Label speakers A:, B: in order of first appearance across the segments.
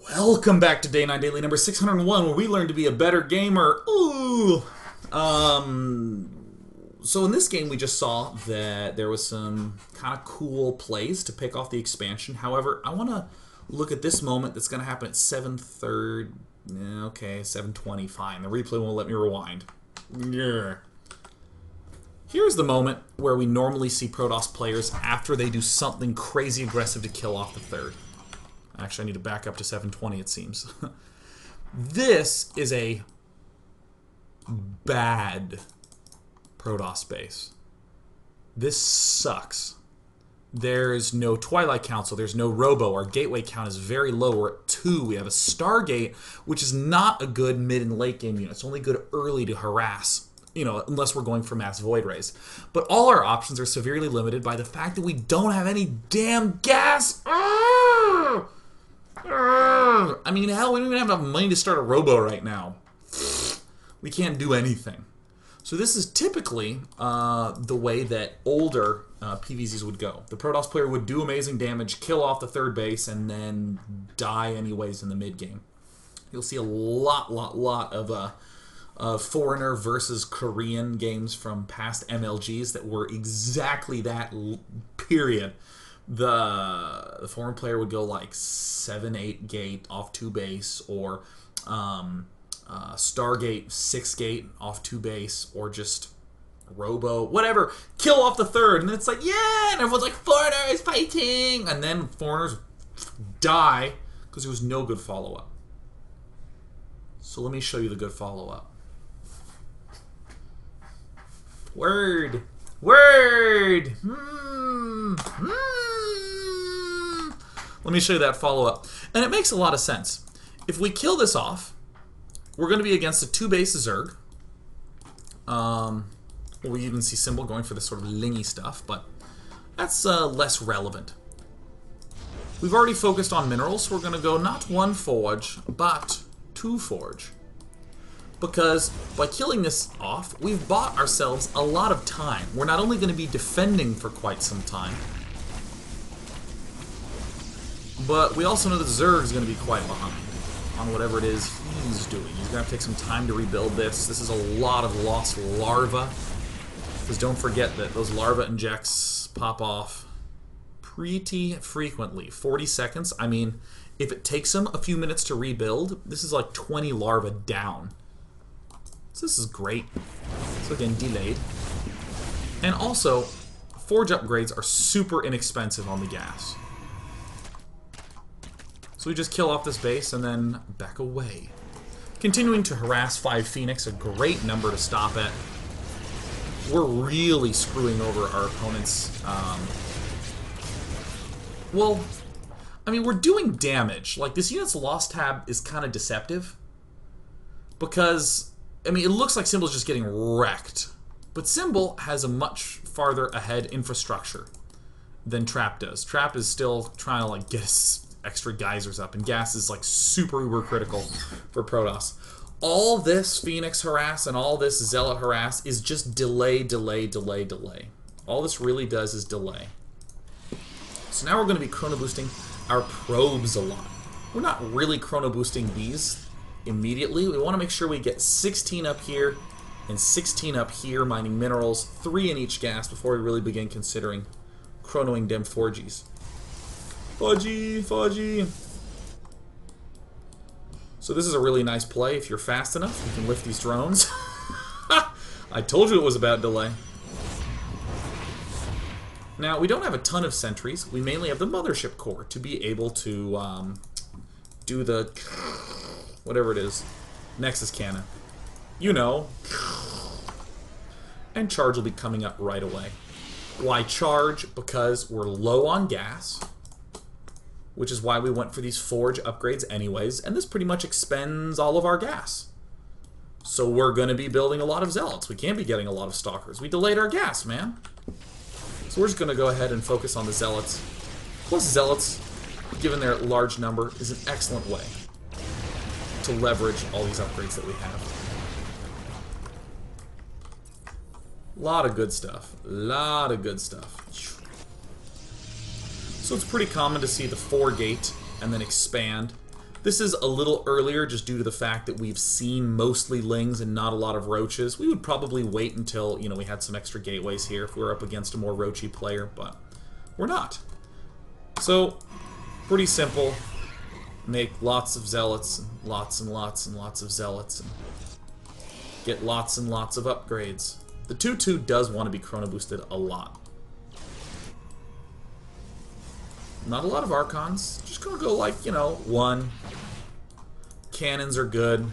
A: Welcome back to Day 9 Daily number 601, where we learn to be a better gamer. Ooh! So in this game we just saw that there was some kind of cool plays to pick off the expansion. However, I want to look at this moment that's going to happen at 7:30. Okay, 7:20, fine. The replay won't let me rewind. Yeah. Here's the moment where we normally see Protoss players after they do something crazy aggressive to kill off the third. Actually, I need to back up to 7:20, it seems. This is a bad Protoss base. This sucks. There's no Twilight Council. There's no Robo. Our gateway count is very low. We're at 2. We have a Stargate, which is not a good mid and late game unit. It's only good early to harass, unless we're going for mass void rays. But all our options are severely limited by the fact that we don't have any damn gas. I mean, hell, we don't even have enough money to start a Robo right now. We can't do anything. So this is typically the way that older PvZs would go. The Protoss player would do amazing damage, kill off the third base, and then die anyways in the mid game. You'll see a lot of foreigner versus Korean games from past MLGs that were exactly that, period. The foreign player would go like 7-8 gate off 2 base, or Stargate 6 gate off 2 base, or just Robo, whatever, kill off the third, and it's like, yeah, and everyone's like, foreigners fighting, and then foreigners die because there was no good follow-up. So let me show you the good follow-up. Word. Let me show you that follow-up. And it makes a lot of sense. If we kill this off, we're going to be against a 2-base Zerg. We even see Symbol going for this sort of lingy stuff, but that's less relevant. We've already focused on minerals, so we're going to go not 1 forge, but 2 forge. Because by killing this off, we've bought ourselves a lot of time. We're not only going to be defending for quite some time, but we also know that Zerg is going to be quite behind on whatever it is he's doing. He's going to have to take some time to rebuild this. This is a lot of lost larva. Because don't forget that those larva injects pop off pretty frequently. 40 seconds. I mean, if it takes him a few minutes to rebuild, this is like 20 larvae down. So this is great. So again, delayed. And also, forge upgrades are super inexpensive on the gas. So we just kill off this base and then back away. Continuing to harass 5 Phoenix, a great number to stop at. We're really screwing over our opponents. Well, I mean, we're doing damage. Like, this unit's loss tab is kind of deceptive. Because, I mean, it looks like Symbol's just getting wrecked. But Symbol has a much farther ahead infrastructure than Trap does. Trap is still trying to, like, get his extra geysers up, and gas is like super uber critical for Protoss. All this Phoenix harass and all this Zealot harass is just delay. All this really does is delay. So now we're going to be chrono boosting our probes a lot. We're not really chrono boosting these immediately. We want to make sure we get 16 up here and 16 up here, mining minerals, 3 in each gas before we really begin considering chronoing dem forgies. Fudgy. So this is a really nice play. If you're fast enough, you can lift these drones. I told you it was about delay. Now, we don't have a ton of sentries. We mainly have the mothership core to be able to do the, whatever it is, Nexus cannon. You know. And charge will be coming up right away. Why charge? Because we're low on gas, which is why we went for these forge upgrades anyways, and this pretty much expends all of our gas. So we're going to be building a lot of zealots. We can't be getting a lot of stalkers. We delayed our gas, man. So we're just going to go ahead and focus on the zealots. Plus zealots, given their large number, is an excellent way to leverage all these upgrades that we have. Lot of good stuff. So it's pretty common to see the 4 gate and then expand. This is a little earlier just due to the fact that we've seen mostly lings and not a lot of roaches. We would probably wait until, you know, we had some extra gateways here if we were up against a more roachy player, but we're not. So, pretty simple. Make lots of zealots, and lots and lots and lots of zealots, and get lots and lots of upgrades. The 2-2 does want to be chrono boosted a lot. Not a lot of archons. Just gonna go like, you know, 1. Cannons are good.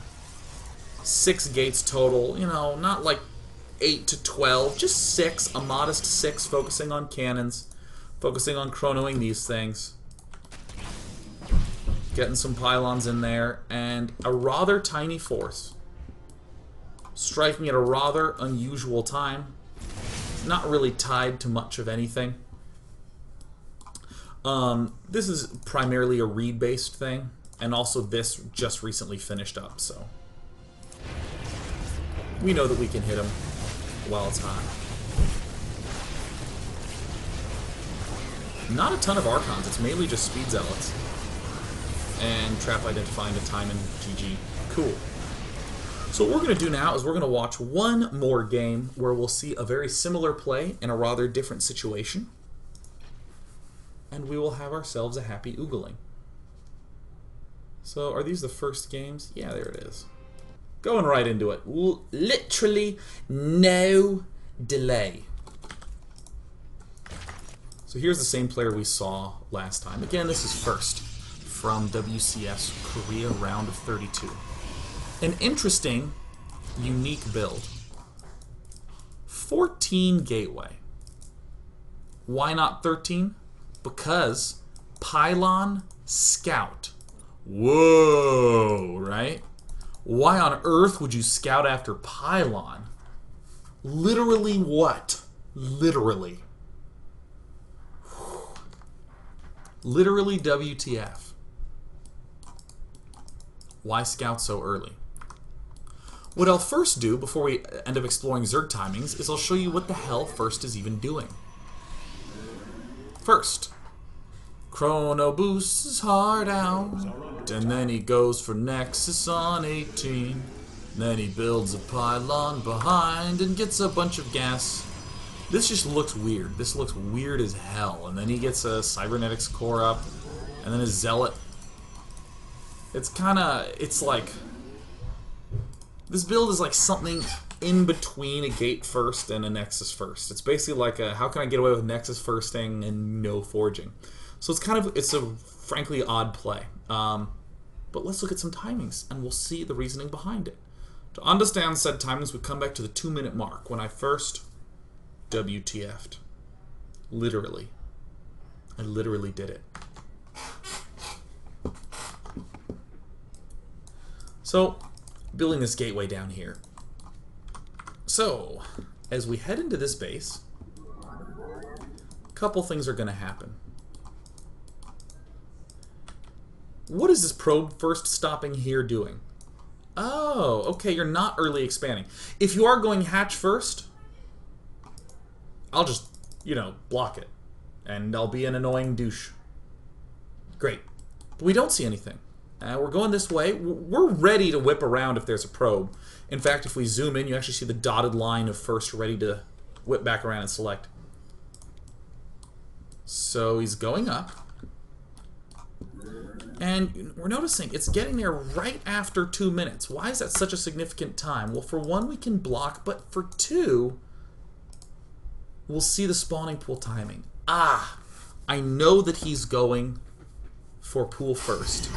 A: 6 gates total. You know, not like 8 to 12. Just 6. A modest 6 focusing on cannons. Focusing on chronoing these things. Getting some pylons in there. And a rather tiny force. Striking at a rather unusual time. Not really tied to much of anything. This is primarily a read-based thing, and also this just recently finished up, so we know that we can hit them while it's hot. Not a ton of archons, it's mainly just speed zealots. And trap identifying the time and GG. Cool. So what we're going to do now is we're going to watch one more game where we'll see a very similar play in a rather different situation. And we will have ourselves a happy oogling. So, are these the first games? Yeah, there it is. Going right into it. Literally no delay. So here's the same player we saw last time. Again, this is first from WCS Korea round of 32. An interesting, unique build. 14 gateway. Why not 13? Because pylon scout. Whoa, right? Why on earth would you scout after pylon? Literally what? Literally. Literally WTF. Why scout so early? What I'll first do before we end up exploring Zerg timings is I'll show you what the hell first is even doing. First, chrono boosts his heart out, and then he goes for Nexus on 18. Then he builds a pylon behind and gets a bunch of gas. This just looks weird. This looks weird as hell. And then he gets a cybernetics core up, and then a zealot. It's like, this build is like something in between a gate first and a nexus first. It's basically like a, how can I get away with nexus firsting and no forging? So it's a frankly odd play. But let's look at some timings and we'll see the reasoning behind it. To understand said timings, we come back to the 2-minute mark when I first WTF'd. Literally. I literally did it. So, building this gateway down here. So, as we head into this base, a couple things are going to happen. What is this probe first stopping here doing? Oh, okay, you're not early expanding. If you are going hatch first, I'll just, you know, block it. And I'll be an annoying douche. Great. But we don't see anything. We're going this way. We're ready to whip around if there's a probe. In fact, if we zoom in, you actually see the dotted line of first ready to whip back around and select. So he's going up. And we're noticing it's getting there right after 2 minutes. Why is that such a significant time? Well, for one, we can block, but for two, we'll see the spawning pool timing. Ah, I know that he's going for pool first.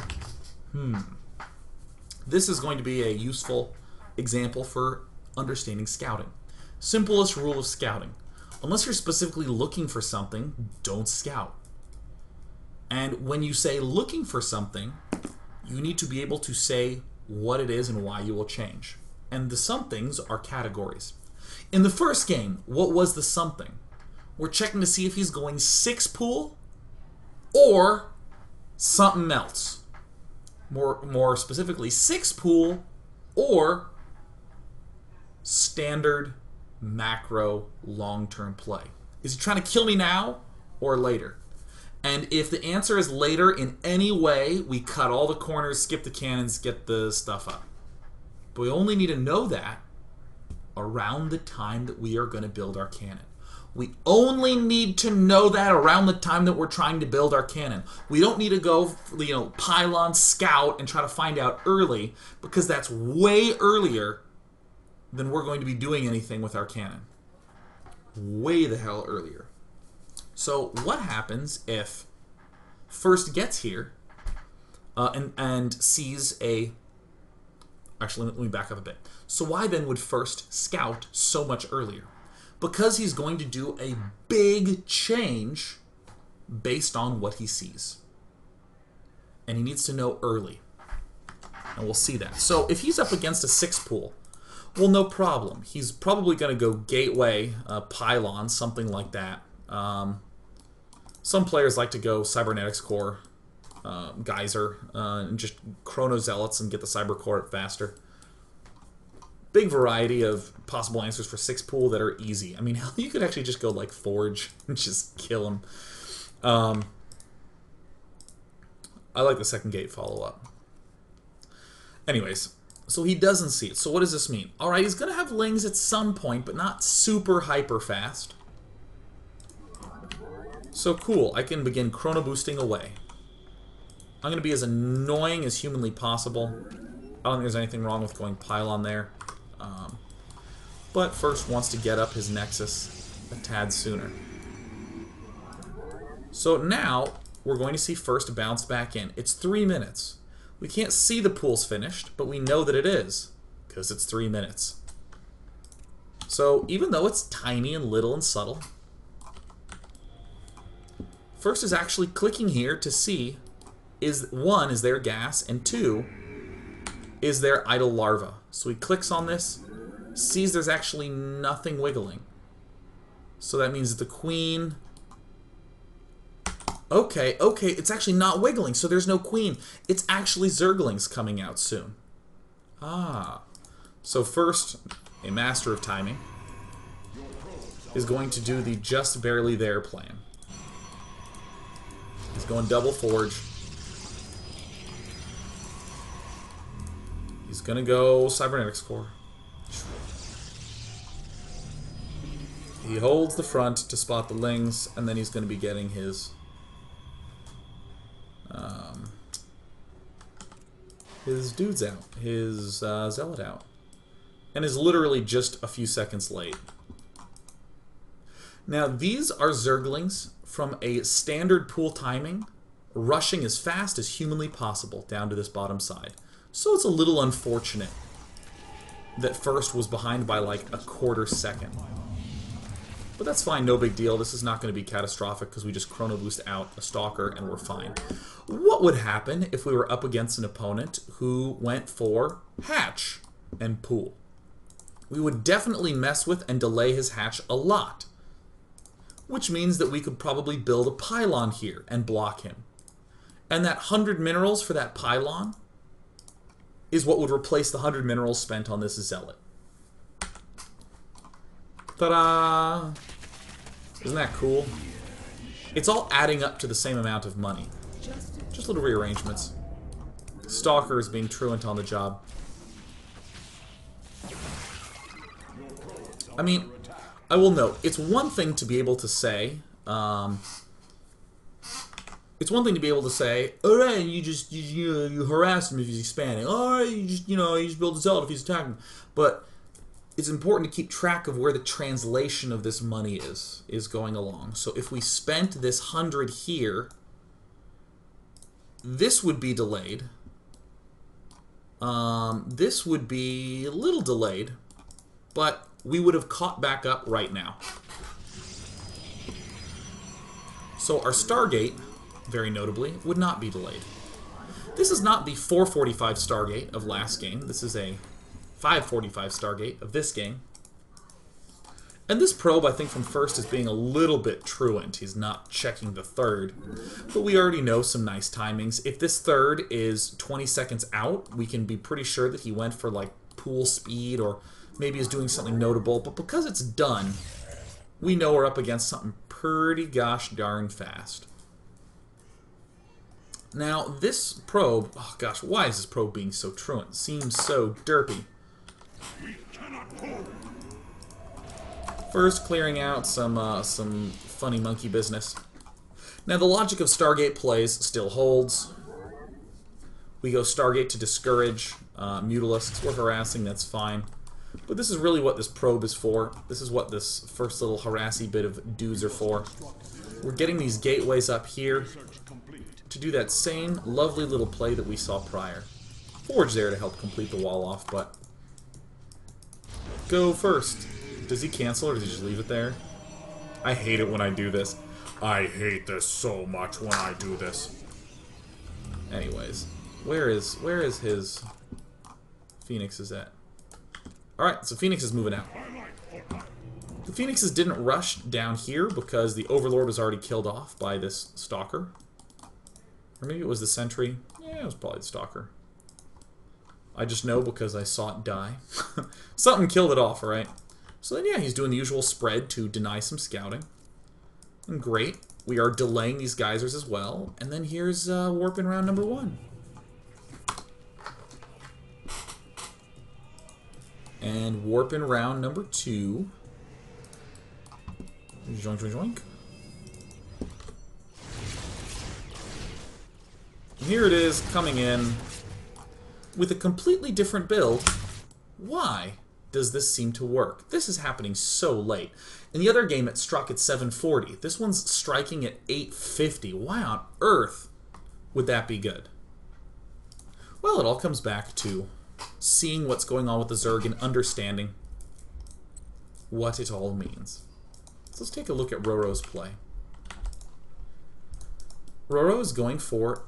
A: This is going to be a useful example for understanding scouting. Simplest rule of scouting. Unless you're specifically looking for something, don't scout. And when you say looking for something, you need to be able to say what it is and why you will change. And the somethings are categories. In the first game, what was the something? We're checking to see if he's going 6 pool or something else. More specifically, 6 pool or standard macro long-term play. Is he trying to kill me now or later? And if the answer is later in any way, we cut all the corners, skip the cannons, get the stuff up. But we only need to know that around the time that we are going to build our cannon. We only need to know that around the time that we're trying to build our cannon. We don't need to go, pylon, scout, and try to find out early, because that's way earlier than we're going to be doing anything with our cannon. Way the hell earlier. So what happens if first gets here and sees a... Actually, let me back up a bit. So why then would first scout so much earlier? Because he's going to do a big change based on what he sees. And he needs to know early. And we'll see that. So if he's up against a 6 pool, well, no problem. He's probably going to go gateway, pylon, something like that. Some players like to go cybernetics core, geyser, and just chrono zealots and get the cyber core faster. Big variety of possible answers for 6 pool that are easy. I mean, you could actually just go like forge and just kill him. I like the second gate follow-up. Anyways, so he doesn't see it. So what does this mean? Alright, he's going to have lings at some point, but not super hyper fast. So cool, I can begin chrono boosting away. I'm going to be as annoying as humanly possible. I don't think there's anything wrong with going pylon there. But first wants to get up his nexus a tad sooner. So now we're going to see first bounce back in. It's 3 minutes. We can't see the pool's finished, but we know that it is, because it's 3 minutes. So even though it's tiny and little and subtle, first is actually clicking here to see, is there gas, and 2, is there idle larva. So he clicks on this, sees there's actually nothing wiggling. So that means that the queen... Okay, it's actually not wiggling, so there's no queen. It's actually zerglings coming out soon. Ah. So first, a master of timing is going to do the just barely there plan. He's going double forge. He's going to go cybernetics core. He holds the front to spot the lings, and then he's going to be getting his dudes out, his zealot out, and is literally just a few seconds late. Now these are zerglings from a standard pool timing, rushing as fast as humanly possible down to this bottom side. So it's a little unfortunate that first was behind by like a quarter second. But that's fine, no big deal. This is not going to be catastrophic because we just chrono boost out a stalker and we're fine. What would happen if we were up against an opponent who went for hatch and pool? We would definitely mess with and delay his hatch a lot. Which means that we could probably build a pylon here and block him. And that 100 minerals for that pylon is what would replace the 100 minerals spent on this zealot. Ta-da! Isn't that cool? It's all adding up to the same amount of money. Just little rearrangements. Stalker is being truant on the job. I mean, I will note, it's one thing to be able to say, alright, you harass him if he's expanding. Alright, you just build a zealot if he's attacking. But it's important to keep track of where the translation of this money is going along. So if we spent this 100 here, this would be delayed. This would be a little delayed, but we would have caught back up right now. So our Stargate, very notably, would not be delayed. This is not the 445 Stargate of last game. This is a 545 Stargate of this game. And this probe, I think, from first is being a little bit truant. He's not checking the third. But we already know some nice timings. If this third is 20 seconds out, we can be pretty sure that he went for, like, pool speed or maybe is doing something notable. But because it's done, we know we're up against something pretty gosh darn fast. Now, this probe... Oh, gosh, why is this probe being so truant? It seems so derpy. First, clearing out some funny monkey business. Now, the logic of Stargate plays still holds. We go Stargate to discourage mutalisks. We're harassing, that's fine. But this is really what this probe is for. This is what this first little harassy bit of dudes are for. We're getting these gateways up here to do that same lovely little play that we saw prior. Forge there to help complete the wall off, but... Go first. Does he cancel or does he just leave it there? I hate it when I do this. I hate this so much when I do this. Anyways, where is his... Phoenix is at? Alright, so Phoenix is moving out. The Phoenixes didn't rush down here because the Overlord was already killed off by this Stalker. Or maybe it was the Sentry. Yeah, it was probably the Stalker. I just know because I saw it die. Something killed it off, right? So then, yeah, he's doing the usual spread to deny some scouting. And great. We are delaying these geysers as well. And then here's warpin round number 1. And warpin round number 2. Joink, joink, joink. And here it is, coming in with a completely different build. Why does this seem to work? This is happening so late. In the other game, it struck at 740. This one's striking at 850. Why on earth would that be good? Well, it all comes back to seeing what's going on with the Zerg and understanding what it all means. So let's take a look at Roro's play. Roro is going for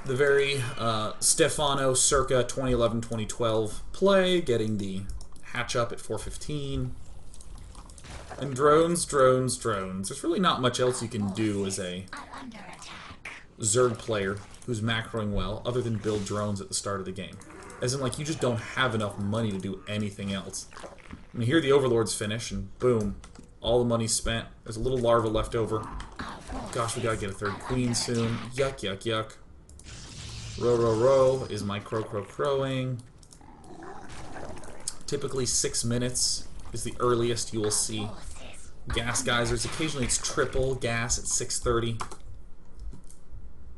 A: the very Stefano circa 2011-2012 play, getting the hatch up at 415. And drones, drones, drones. There's really not much else you can do as a Zerg player who's macroing well, other than build drones at the start of the game. As in, like, you just don't have enough money to do anything else. I mean, here the Overlords finish, and boom, all the money's spent. There's a little larva left over. Gosh, we gotta get a third queen soon. Yuck, yuck, yuck. Row, row, row is my crowing. Typically 6 minutes is the earliest you will see gas geysers. Occasionally it's triple gas at 6:30.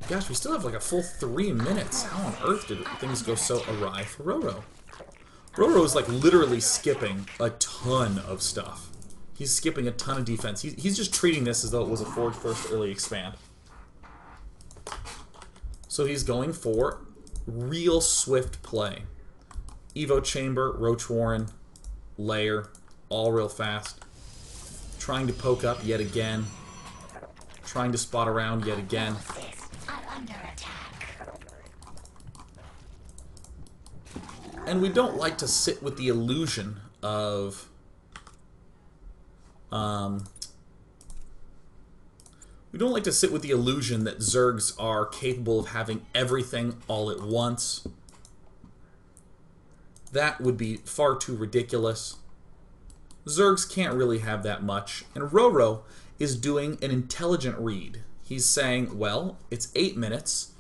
A: Gosh, we still have like a full 3 minutes. How on earth did things go so awry for Roro? Roro is like literally skipping a ton of stuff. He's skipping a ton of defense. He's just treating this as though it was a Forge First early expand. So he's going for real swift play. Evo Chamber, Roach Warren, Lair, all real fast. Trying to poke up yet again. Trying to spot around yet again. And we don't like to sit with the illusion of we don't like to sit with the illusion that Zergs are capable of having everything all at once. That would be far too ridiculous. Zergs can't really have that much. And Roro is doing an intelligent read. He's saying, well, it's 8 minutes.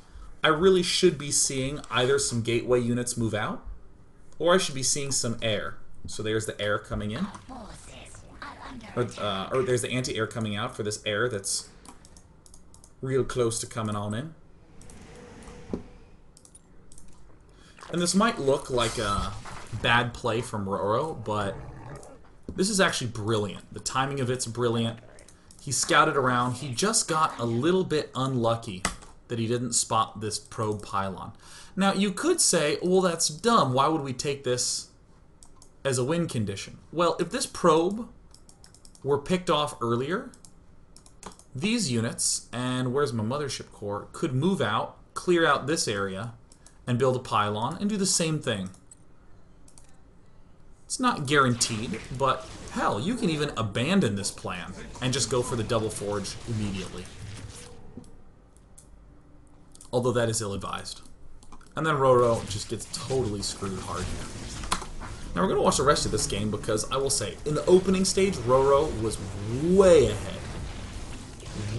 A: I really should be seeing either some gateway units move out, or I should be seeing some air. So there's the air coming in. Or there's the anti-air coming out for this air that's real close to coming on in. And this might look like a bad play from Roro, but this is actually brilliant. The timing of it's brilliant. He scouted around. He just got a little bit unlucky that he didn't spot this probe pylon. Now, you could say, well, that's dumb. Why would we take this as a win condition? Well, if this probe were picked off earlier, these units, and where's my mothership core, could move out, clear out this area, and build a pylon, and do the same thing. It's not guaranteed, but hell, you can even abandon this plan and just go for the double forge immediately. Although that is ill-advised. And then Roro just gets totally screwed hard here. Now we're going to watch the rest of this game because I will say, in the opening stage, Roro was way ahead.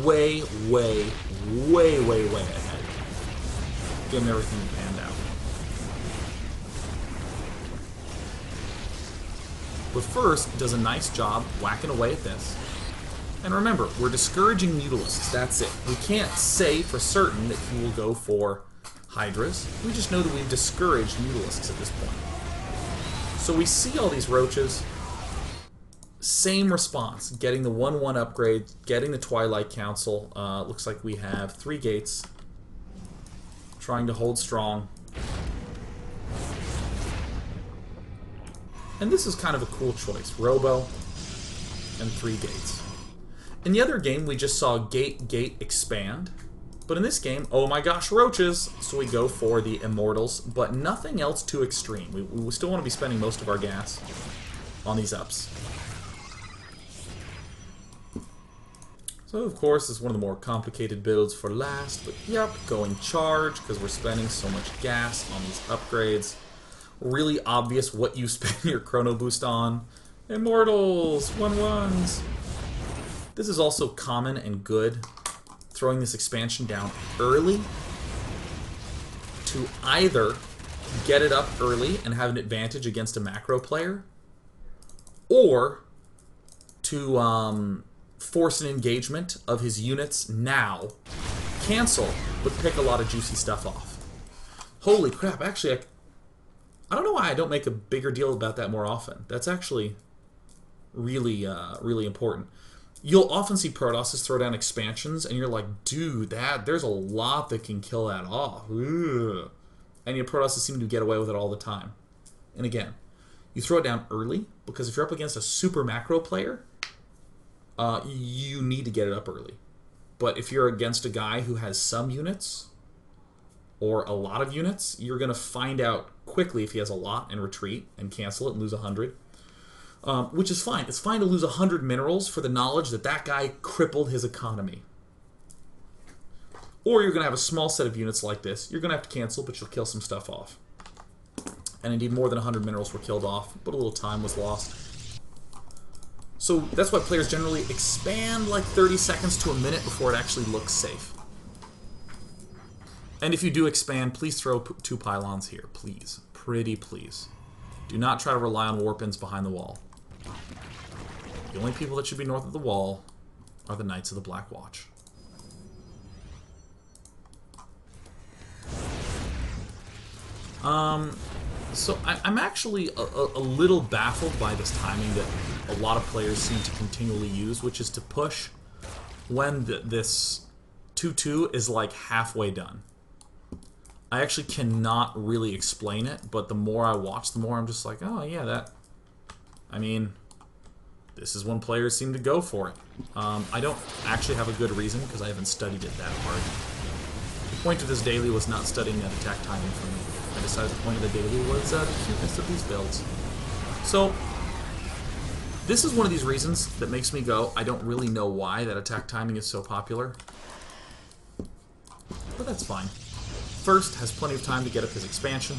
A: Way, way, way, way, way ahead. Give him everything panned out. But first, it does a nice job whacking away at this. And remember, we're discouraging Mutalisks, that's it. We can't say for certain that he will go for Hydras. We just know that we've discouraged Mutalisks at this point. So we see all these roaches. Same response, getting the 1-1 upgrade, getting the Twilight Council. Looks like we have 3 gates. Trying to hold strong. And this is kind of a cool choice. Robo and 3 gates. In the other game, we just saw gate expand. But in this game, oh my gosh, roaches! So we go for the Immortals, but nothing else too extreme. We still want to be spending most of our gas on these ups. So, of course, it's one of the more complicated builds for last, but yep, going charge, because we're spending so much gas on these upgrades. Really obvious what you spend your Chrono Boost on. Immortals! 1-1s! This is also common and good, throwing this expansion down early to either get it up early and have an advantage against a macro player, or to force an engagement of his units now, cancel, but pick a lot of juicy stuff off. Holy crap, actually, I don't know why I don't make a bigger deal about that more often. That's actually really, really important. You'll often see Protosses throw down expansions, and you're like, dude, there's a lot that can kill that off. Ugh. And your Protosses seem to get away with it all the time. And again, you throw it down early, because if you're up against a super macro player, you need to get it up early. But if you're against a guy who has some units, or a lot of units, you're going to find out quickly if he has a lot and retreat and cancel it and lose 100. Which is fine. It's fine to lose 100 minerals for the knowledge that that guy crippled his economy. Or you're going to have a small set of units like this. You're going to have to cancel, but you'll kill some stuff off. And indeed, more than 100 minerals were killed off, but a little time was lost. So that's why players generally expand like 30 seconds to a minute before it actually looks safe. And if you do expand, please throw 2 pylons here, please. Pretty please. Do not try to rely on warpins behind the wall. The only people that should be north of the wall are the Knights of the Black Watch. So I'm actually a little baffled by this timing that a lot of players seem to continually use, which is to push when this 2-2 is like halfway done. I actually cannot really explain it, but the more I watch, the more I'm just like, oh yeah, that... I mean, this is when players seem to go for it. I don't actually have a good reason, because I haven't studied it that hard. The point of this daily was not studying that attack timing for me. I decided the point of the daily was the cuteness of these builds. So, this is one of these reasons that makes me go, I don't really know why that attack timing is so popular. But that's fine. First has plenty of time to get up his expansion.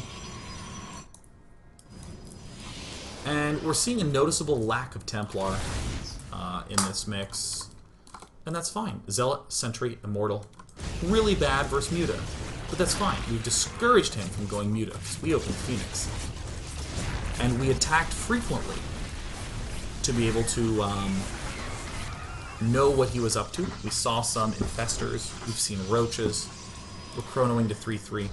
A: And we're seeing a noticeable lack of Templar in this mix. And that's fine. Zealot, Sentry, Immortal. Really bad versus Muta. But that's fine. We've discouraged him from going Muta because we opened Phoenix. And we attacked frequently to be able to know what he was up to. We saw some Infestors. We've seen Roaches. We're chronoing to 3-3.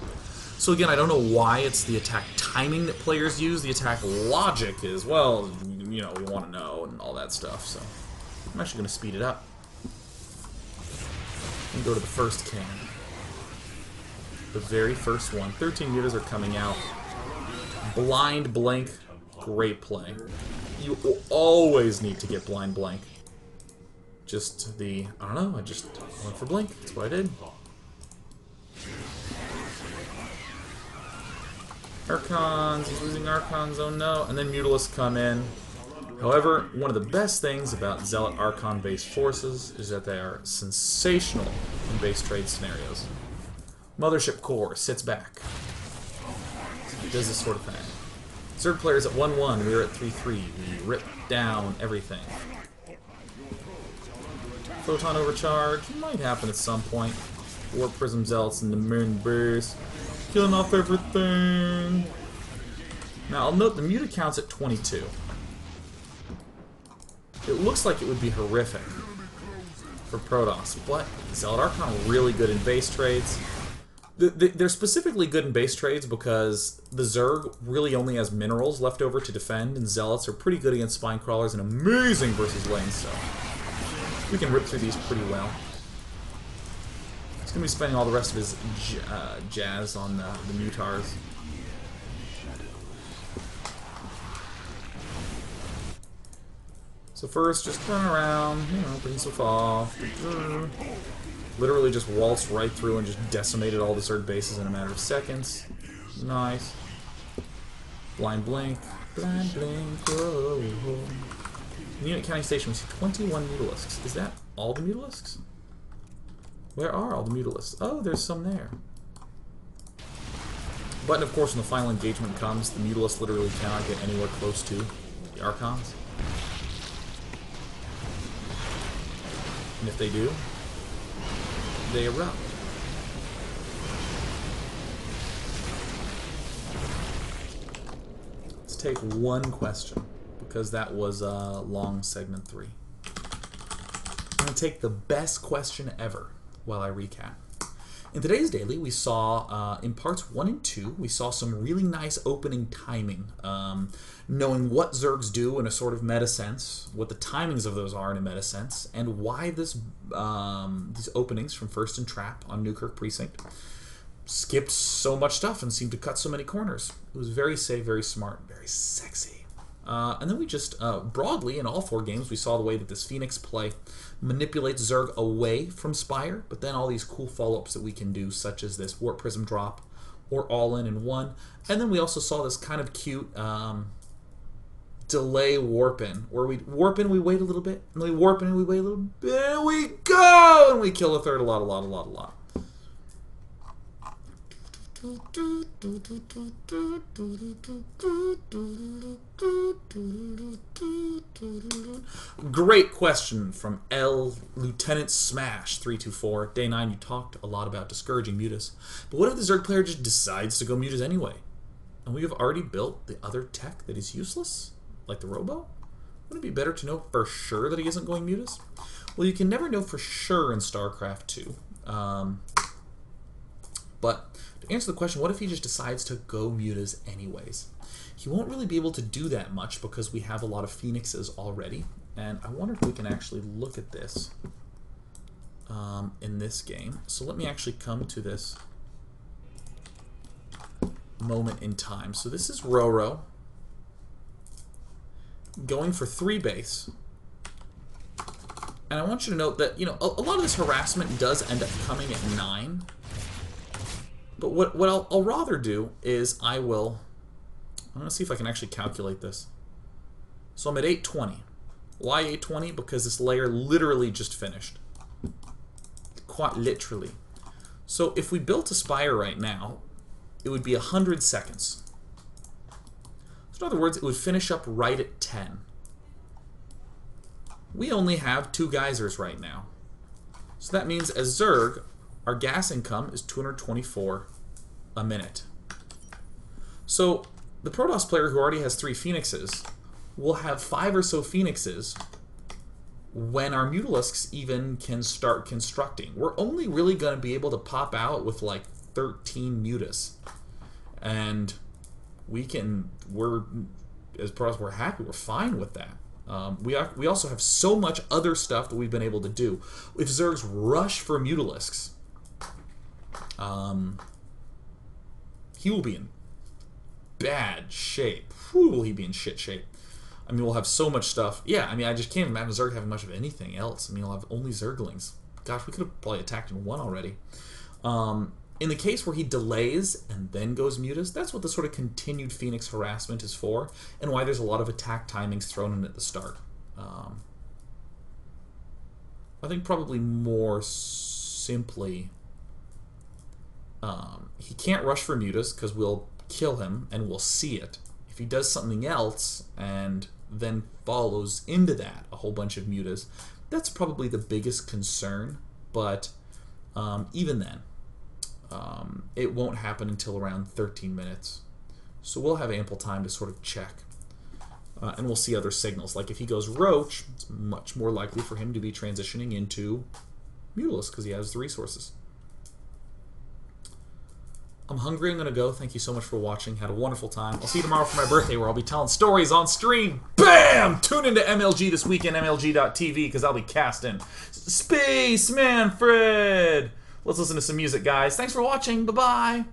A: So again, I don't know why it's the attack timing that players use. The attack logic is, well, you know, we want to know and all that stuff. So I'm actually going to speed it up. And go to the first cannon. The very first one. 13 mutas are coming out. Blind Blank, great play. You always need to get Blind Blank. Just the, I don't know, I just went for Blink. That's what I did. Archons, he's losing Archons, oh no. And then Mutalisks come in. However, one of the best things about Zealot Archon-based forces is that they are sensational in base trade scenarios. Mothership Core sits back. It does this sort of thing. Zerg players at 1-1, we are at 3-3. We rip down everything. Photon overcharge might happen at some point. Warp Prism Zealots in the Moon Burst. killing off everything. Now, I'll note the muta count's at 22. It looks like it would be horrific for Protoss, but Zealot Archon are really good in base trades. They're specifically good in base trades because the Zerg really only has minerals left over to defend, and Zealots are pretty good against spine crawlers and amazing versus lanes, so we can rip through these pretty well. He's going to be spending all the rest of his jazz on the Mutars. So first, just turn around, you know, bring stuff off. Literally just waltzed right through and just decimated all the Zerg bases in a matter of seconds. Nice. Blind blink. Blind blink. Whoa, whoa. In unit counting station, we see 21 Mutalisks. Is that all the Mutalisks? Where are all the Mutalisks? Oh, there's some there. But, of course, when the final engagement comes, the Mutalisks literally cannot get anywhere close to the Archons. And if they do, they erupt. Let's take one question, because that was long segment 3. I'm going to take the best question ever while I recap. In today's daily, we saw, in parts 1 and 2, we saw some really nice opening timing. Knowing what Zergs do in a sort of meta sense, what the timings of those are in a meta sense, and why this these openings from First and Trap on Newkirk Precinct skipped so much stuff and seemed to cut so many corners. It was very safe, very smart, very sexy. And then we just, broadly, in all 4 games, we saw the way that this Phoenix play manipulates Zerg away from Spire, but then all these cool follow-ups that we can do, such as this Warp Prism drop, or all-in in 1. And then we also saw this kind of cute delay warpin, where we warpin, we wait a little bit, and we warpin, and we wait a little bit, and we go! And we kill a third a lot. Great question from L. Lieutenant Smash 324. Day 9, you talked a lot about discouraging mutas. But what if the Zerg player just decides to go mutas anyway? And we have already built the other tech that is useless? Like the Robo? Wouldn't it be better to know for sure that he isn't going mutas? Well, you can never know for sure in StarCraft 2. But to answer the question, what if he just decides to go mutas anyways? He won't really be able to do that much because we have a lot of Phoenixes already. And I wonder if we can actually look at this in this game. So let me actually come to this moment in time. So this is Roro going for 3 base. And I want you to note that, you know, a lot of this harassment does end up coming at 9. But what I'll rather do is I'm going to see if I can actually calculate this. So I'm at 820. Why 820? Because this layer literally just finished. Quite literally. So if we built a Spire right now, it would be 100 seconds. So in other words, it would finish up right at 10. We only have 2 geysers right now. So that means as Zerg, our gas income is 224 a minute. So the Protoss player who already has 3 Phoenixes will have 5 or so Phoenixes when our Mutalisks even can start constructing. We're only really going to be able to pop out with like 13 Mutas. And as Protoss, we're happy, we're fine with that. We also have so much other stuff that we've been able to do. If Zergs rush for Mutalisks, he will be in bad shape. Whew, will he be in shit shape? I mean, we'll have so much stuff. Yeah, I mean, I just can't imagine Zerg having much of anything else. I mean, we'll have only Zerglings. Gosh, we could have probably attacked in 1 already. In the case where he delays and then goes mutas, that's what the sort of continued Phoenix harassment is for, and why there's a lot of attack timings thrown in at the start. I think probably more simply, he can't rush for mutas because we'll kill him and we'll see it. If he does something else and then follows into that a whole bunch of mutas, that's probably the biggest concern. But even then, it won't happen until around 13 minutes. So we'll have ample time to sort of check. And we'll see other signals. Like if he goes Roach, it's much more likely for him to be transitioning into Mutalist because he has the resources. I'm hungry. I'm going to go. Thank you so much for watching. Had a wonderful time. I'll see you tomorrow for my birthday where I'll be telling stories on stream. Bam! Tune into MLG this weekend, MLG.tv, because I'll be casting Spaceman Fred. Let's listen to some music, guys. Thanks for watching. Bye-bye.